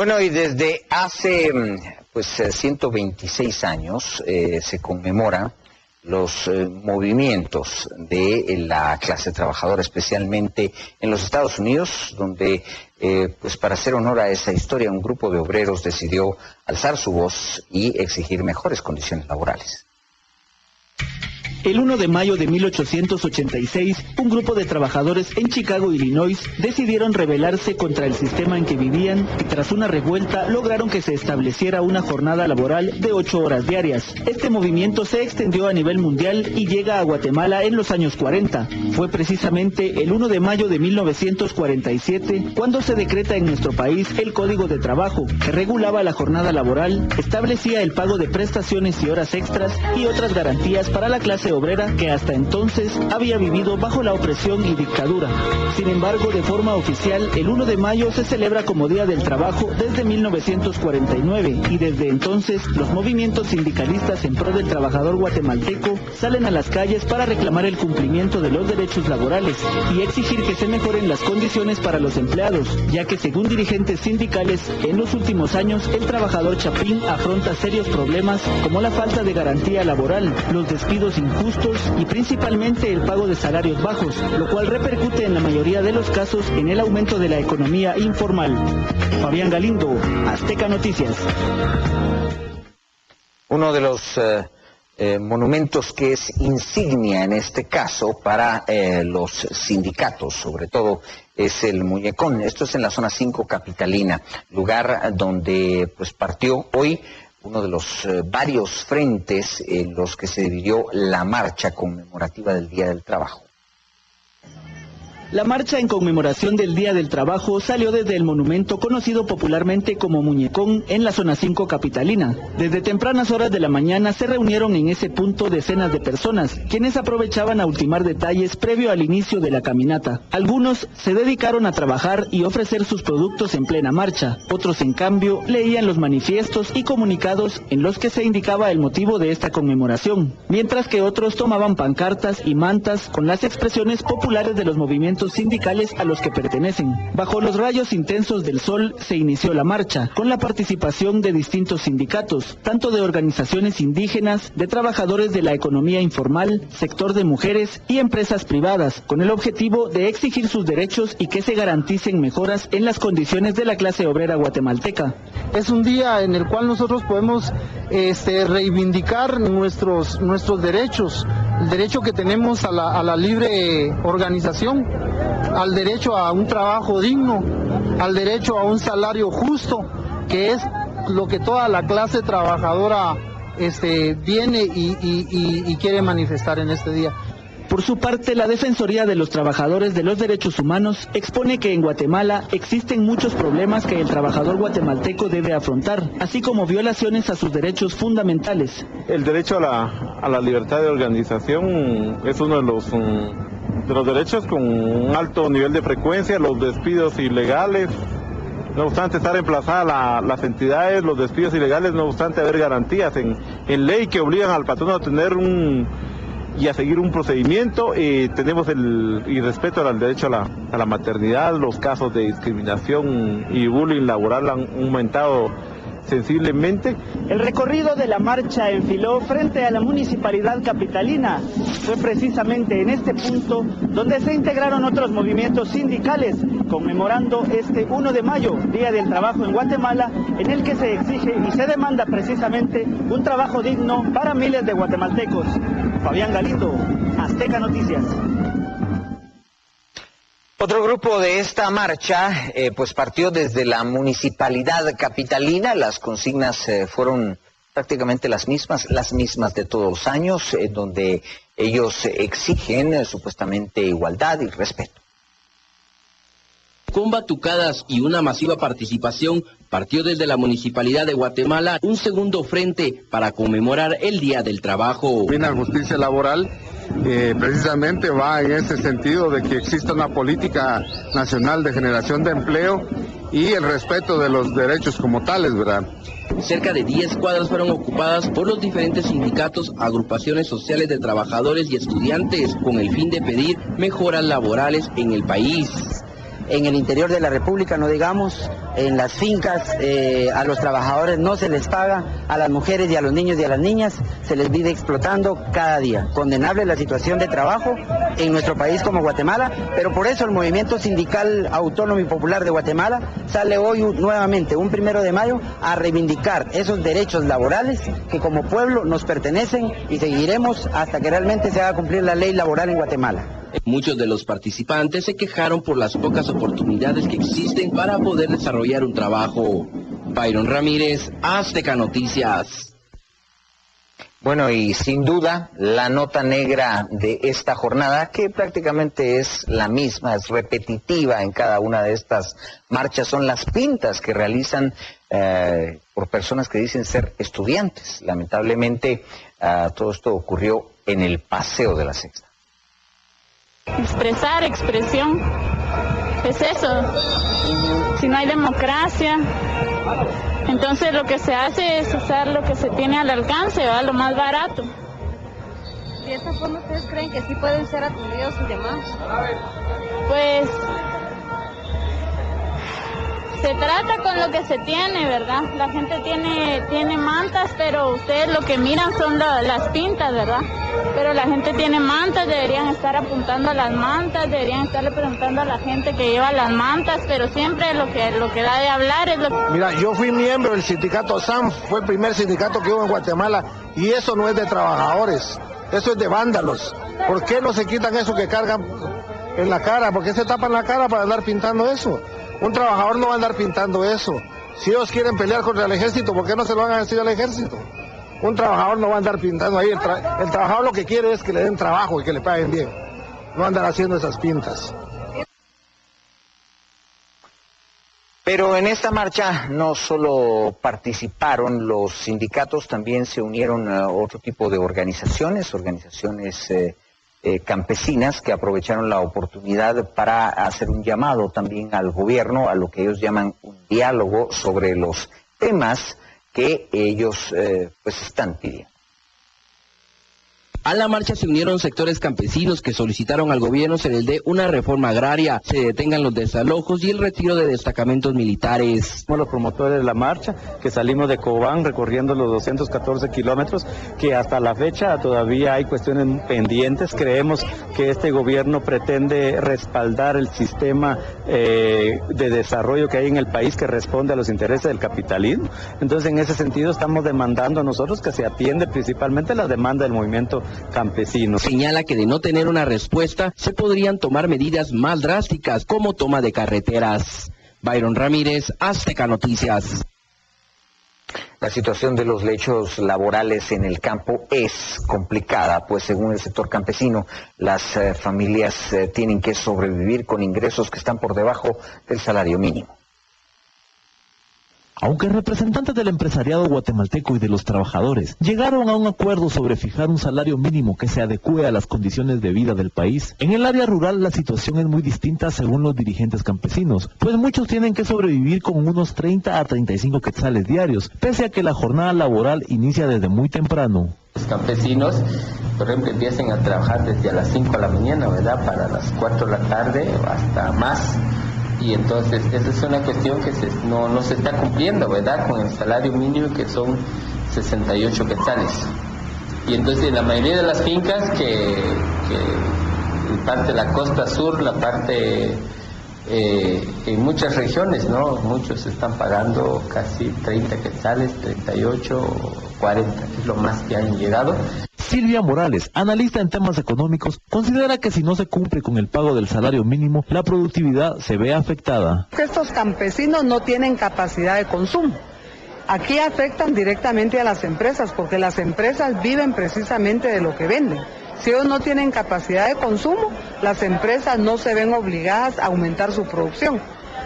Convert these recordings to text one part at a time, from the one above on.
Bueno, y desde hace 126 años se conmemora los movimientos de la clase trabajadora, especialmente en los Estados Unidos, donde para hacer honor a esa historia, un grupo de obreros decidió alzar su voz y exigir mejores condiciones laborales. El 1 de mayo de 1886, un grupo de trabajadores en Chicago, Illinois, decidieron rebelarse contra el sistema en que vivían y tras una revuelta lograron que se estableciera una jornada laboral de 8 horas diarias. Este movimiento se extendió a nivel mundial y llega a Guatemala en los años 40. Fue precisamente el 1 de mayo de 1947 cuando se decreta en nuestro país el Código de Trabajo, que regulaba la jornada laboral, establecía el pago de prestaciones y horas extras y otras garantías para la clase obrera que hasta entonces había vivido bajo la opresión y dictadura. Sin embargo, de forma oficial, el 1 de mayo se celebra como Día del Trabajo desde 1949 y desde entonces los movimientos sindicalistas en pro del trabajador guatemalteco salen a las calles para reclamar el cumplimiento de los derechos laborales y exigir que se mejoren las condiciones para los empleados, ya que según dirigentes sindicales, en los últimos años el trabajador chapín afronta serios problemas como la falta de garantía laboral, los despidos injustos y principalmente el pago de salarios bajos, lo cual repercute en la mayoría de los casos en el aumento de la economía informal. Fabián Galindo, Azteca Noticias. Uno de los monumentos que es insignia en este caso para los sindicatos, sobre todo, es el Muñecón. Esto es en la zona 5 capitalina, lugar donde partió hoy uno de los varios frentes en los que se dividió la marcha conmemorativa del Día del Trabajo. La marcha en conmemoración del Día del Trabajo salió desde el monumento conocido popularmente como Muñecón en la zona 5 capitalina. Desde tempranas horas de la mañana se reunieron en ese punto decenas de personas, quienes aprovechaban a ultimar detalles previo al inicio de la caminata. Algunos se dedicaron a trabajar y ofrecer sus productos en plena marcha. Otros, en cambio, leían los manifiestos y comunicados en los que se indicaba el motivo de esta conmemoración, mientras que otros tomaban pancartas y mantas con las expresiones populares de los movimientos sindicales a los que pertenecen. Bajo los rayos intensos del sol se inició la marcha, con la participación de distintos sindicatos, tanto de organizaciones indígenas, de trabajadores de la economía informal, sector de mujeres y empresas privadas, con el objetivo de exigir sus derechos y que se garanticen mejoras en las condiciones de la clase obrera guatemalteca. Es un día en el cual nosotros podemos reivindicar nuestros derechos, el derecho que tenemos a la libre organización, al derecho a un trabajo digno, al derecho a un salario justo, que es lo que toda la clase trabajadora viene y quiere manifestar en este día. Por su parte, la Defensoría de los Trabajadores de los Derechos Humanos expone que en Guatemala existen muchos problemas que el trabajador guatemalteco debe afrontar, así como violaciones a sus derechos fundamentales. El derecho a la libertad de organización es uno de los derechos con un alto nivel de frecuencia, los despidos ilegales. No obstante estar emplazadas las entidades, los despidos ilegales, no obstante haber garantías en ley que obligan al patrono a tener y a seguir un procedimiento, tenemos y respeto al derecho a la maternidad. Los casos de discriminación y bullying laboral han aumentado sensiblemente. El recorrido de la marcha enfiló frente a la municipalidad capitalina. Fue precisamente en este punto donde se integraron otros movimientos sindicales, conmemorando este 1 de mayo, Día del Trabajo en Guatemala, en el que se exige y se demanda precisamente un trabajo digno para miles de guatemaltecos. Fabián Galindo, Azteca Noticias. Otro grupo de esta marcha partió desde la municipalidad capitalina. Las consignas fueron prácticamente las mismas de todos los años, donde ellos exigen supuestamente igualdad y respeto. Con batucadas y una masiva participación, partió desde la Municipalidad de Guatemala un segundo frente para conmemorar el Día del Trabajo. La justicia laboral precisamente va en ese sentido de que exista una política nacional de generación de empleo y el respeto de los derechos como tales, ¿verdad? Cerca de 10 cuadras fueron ocupadas por los diferentes sindicatos, agrupaciones sociales de trabajadores y estudiantes, con el fin de pedir mejoras laborales en el país. en el interior de la República, no digamos, en las fincas, a los trabajadores no se les paga, a las mujeres y a los niños y a las niñas se les vive explotando cada día. Condenable la situación de trabajo en nuestro país como Guatemala, pero por eso el Movimiento Sindical Autónomo y Popular de Guatemala sale hoy nuevamente, un 1 de mayo, a reivindicar esos derechos laborales que como pueblo nos pertenecen y seguiremos hasta que realmente se haga cumplir la ley laboral en Guatemala. Muchos de los participantes se quejaron por las pocas oportunidades que existen para poder desarrollar un trabajo. Byron Ramírez, Azteca Noticias. Bueno, y sin duda, la nota negra de esta jornada, que prácticamente es la misma, es repetitiva en cada una de estas marchas, son las pintas que realizan por personas que dicen ser estudiantes. Lamentablemente, todo esto ocurrió en el Paseo de la Sexta. Expresar, expresión, es eso. Si no hay democracia, entonces lo que se hace es usar lo que se tiene al alcance, ¿verdad? Lo más barato. ¿De esta forma ustedes creen que sí pueden ser atendidos y demás? Pues se trata con lo que se tiene, ¿verdad? La gente tiene mantas, pero ustedes lo que miran son las pintas, ¿verdad? Pero la gente tiene mantas, deberían estar apuntando a las mantas, deberían estarle preguntando a la gente que lleva las mantas, pero siempre lo que da de hablar es lo que... Mira, yo fui miembro del sindicato SAM, fue el primer sindicato que hubo en Guatemala, y eso no es de trabajadores, eso es de vándalos. ¿Por qué no se quitan eso que cargan en la cara? ¿Por qué se tapan la cara para andar pintando eso? Un trabajador no va a andar pintando eso. Si ellos quieren pelear contra el ejército, ¿por qué no se lo van a decir al ejército? Un trabajador no va a andar pintando ahí. El trabajador lo que quiere es que le den trabajo y que le paguen bien. No andar haciendo esas pintas. Pero en esta marcha no solo participaron los sindicatos, también se unieron a otro tipo de organizaciones campesinas que aprovecharon la oportunidad para hacer un llamado también al gobierno, a lo que ellos llaman un diálogo sobre los temas que ellos pues están pidiendo. A la marcha se unieron sectores campesinos que solicitaron al gobierno se les dé una reforma agraria, se detengan los desalojos y el retiro de destacamentos militares. Somos los promotores de la marcha, que salimos de Cobán recorriendo los 214 kilómetros, que hasta la fecha todavía hay cuestiones pendientes. Creemos que este gobierno pretende respaldar el sistema de desarrollo que hay en el país que responde a los intereses del capitalismo. Entonces, en ese sentido, estamos demandando nosotros que se atiende principalmente la demanda del movimiento campesino. Señala que de no tener una respuesta, se podrían tomar medidas más drásticas, como toma de carreteras. Byron Ramírez, Azteca Noticias. La situación de los derechos laborales en el campo es complicada, pues según el sector campesino, las familias tienen que sobrevivir con ingresos que están por debajo del salario mínimo. Aunque representantes del empresariado guatemalteco y de los trabajadores llegaron a un acuerdo sobre fijar un salario mínimo que se adecue a las condiciones de vida del país, en el área rural la situación es muy distinta según los dirigentes campesinos, pues muchos tienen que sobrevivir con unos 30 a 35 quetzales diarios, pese a que la jornada laboral inicia desde muy temprano. Los campesinos, por ejemplo, empiezan a trabajar desde a las 5 de la mañana, ¿verdad?, para las 4 de la tarde o hasta más. Y entonces esa es una cuestión que no se está cumpliendo, ¿verdad?, con el salario mínimo, que son 68 quetzales. Y entonces en la mayoría de las fincas que parte de la costa sur, la parte en muchas regiones, ¿no?, muchos están pagando casi 30 quetzales, 38, 40, es lo más que han llegado. Silvia Morales, analista en temas económicos, considera que si no se cumple con el pago del salario mínimo, la productividad se ve afectada. Estos campesinos no tienen capacidad de consumo. Aquí afectan directamente a las empresas, porque las empresas viven precisamente de lo que venden. Si ellos no tienen capacidad de consumo, las empresas no se ven obligadas a aumentar su producción.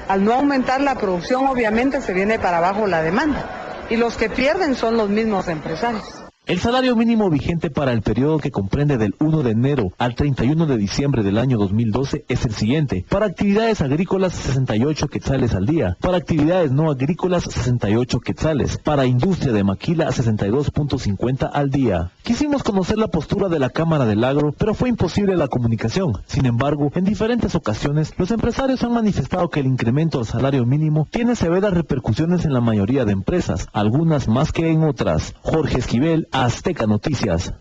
Al no aumentar la producción, obviamente se viene para abajo la demanda. Y los que pierden son los mismos empresarios. El salario mínimo vigente para el periodo que comprende del 1 de enero al 31 de diciembre del año 2012 es el siguiente. Para actividades agrícolas, 68 quetzales al día. Para actividades no agrícolas, 68 quetzales. Para industria de maquila, 62.50 al día. Quisimos conocer la postura de la Cámara del Agro, pero fue imposible la comunicación. Sin embargo, en diferentes ocasiones, los empresarios han manifestado que el incremento al salario mínimo tiene severas repercusiones en la mayoría de empresas, algunas más que en otras. Jorge Esquivel, Azteca Noticias.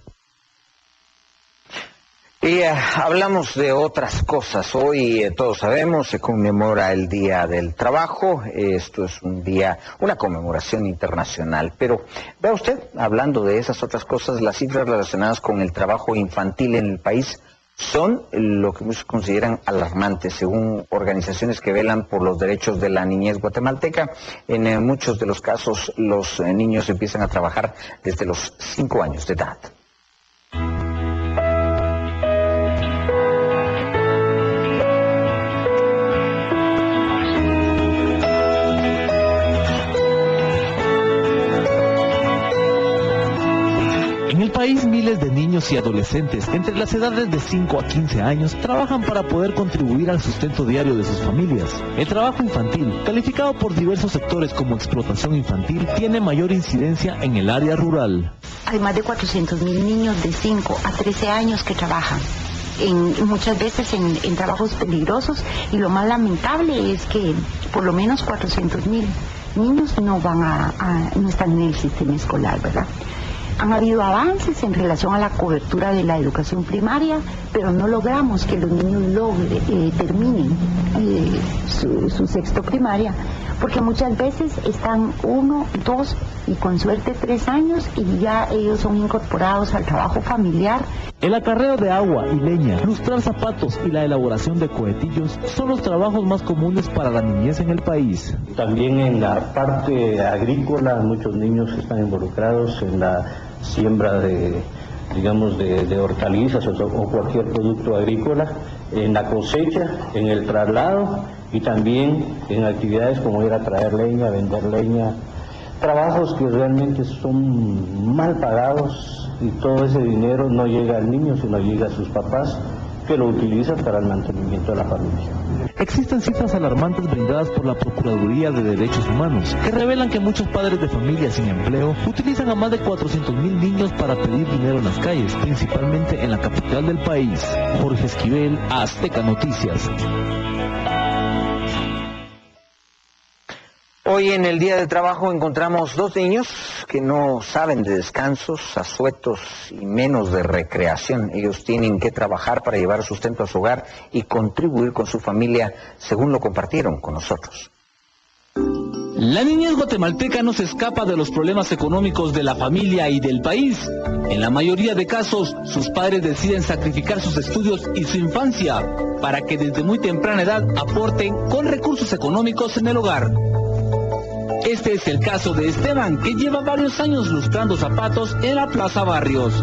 Y hablamos de otras cosas. Hoy todos sabemos, se conmemora el Día del Trabajo. Esto es una conmemoración internacional. Pero vea usted, hablando de esas otras cosas, las cifras relacionadas con el trabajo infantil en el país son lo que muchos consideran alarmantes. Según organizaciones que velan por los derechos de la niñez guatemalteca, en muchos de los casos los niños empiezan a trabajar desde los 5 años de edad. En el país, miles de niños y adolescentes entre las edades de 5 a 15 años trabajan para poder contribuir al sustento diario de sus familias. El trabajo infantil, calificado por diversos sectores como explotación infantil, tiene mayor incidencia en el área rural. Hay más de 400,000 niños de 5 a 13 años que trabajan. Muchas veces en trabajos peligrosos, y lo más lamentable es que por lo menos 400,000 niños no están en el sistema escolar, ¿verdad? Han habido avances en relación a la cobertura de la educación primaria, pero no logramos que los niños terminen su sexto primaria, porque muchas veces están 1, 2 y con suerte 3 años y ya ellos son incorporados al trabajo familiar. El acarreo de agua y leña, lustrar zapatos y la elaboración de cohetillos son los trabajos más comunes para la niñez en el país. También en la parte agrícola muchos niños están involucrados en la siembra de hortalizas o cualquier producto agrícola, en la cosecha, en el traslado y también en actividades como ir a traer leña, vender leña, trabajos que realmente son mal pagados y todo ese dinero no llega al niño, sino llega a sus papás, que lo utilizan para el mantenimiento de la familia. Existen cifras alarmantes brindadas por la Procuraduría de Derechos Humanos, que revelan que muchos padres de familias sin empleo utilizan a más de 400,000 niños para pedir dinero en las calles, principalmente en la capital del país. Jorge Esquivel, Azteca Noticias. Hoy en el Día del Trabajo encontramos 2 niños que no saben de descansos, asuetos y menos de recreación. Ellos tienen que trabajar para llevar sustento a su hogar y contribuir con su familia, según lo compartieron con nosotros. La niñez guatemalteca no se escapa de los problemas económicos de la familia y del país. En la mayoría de casos, sus padres deciden sacrificar sus estudios y su infancia para que desde muy temprana edad aporten con recursos económicos en el hogar. Este es el caso de Esteban, que lleva varios años lustrando zapatos en la Plaza Barrios.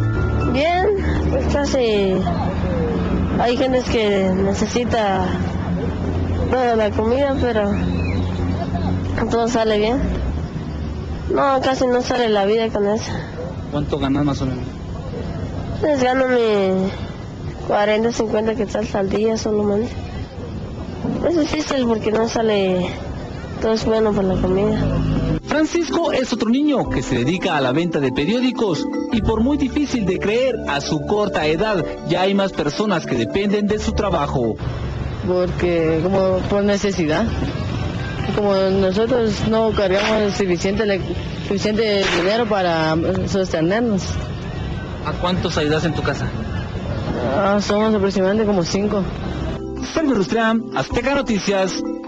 Bien, pues casi hay gente que necesita toda la comida, pero todo sale bien. No, casi no sale la vida con eso. ¿Cuánto ganas más o menos? Pues gano mi 40, 50 quetzales al día solamente. Es difícil porque no sale... Todo es bueno para la comida. Francisco es otro niño que se dedica a la venta de periódicos y por muy difícil de creer, a su corta edad ya hay más personas que dependen de su trabajo. Porque como por necesidad, como nosotros no cargamos suficiente dinero para sostenernos. ¿A cuántos ayudas en tu casa? Somos aproximadamente como 5. Sergio Rustrián, Azteca Noticias.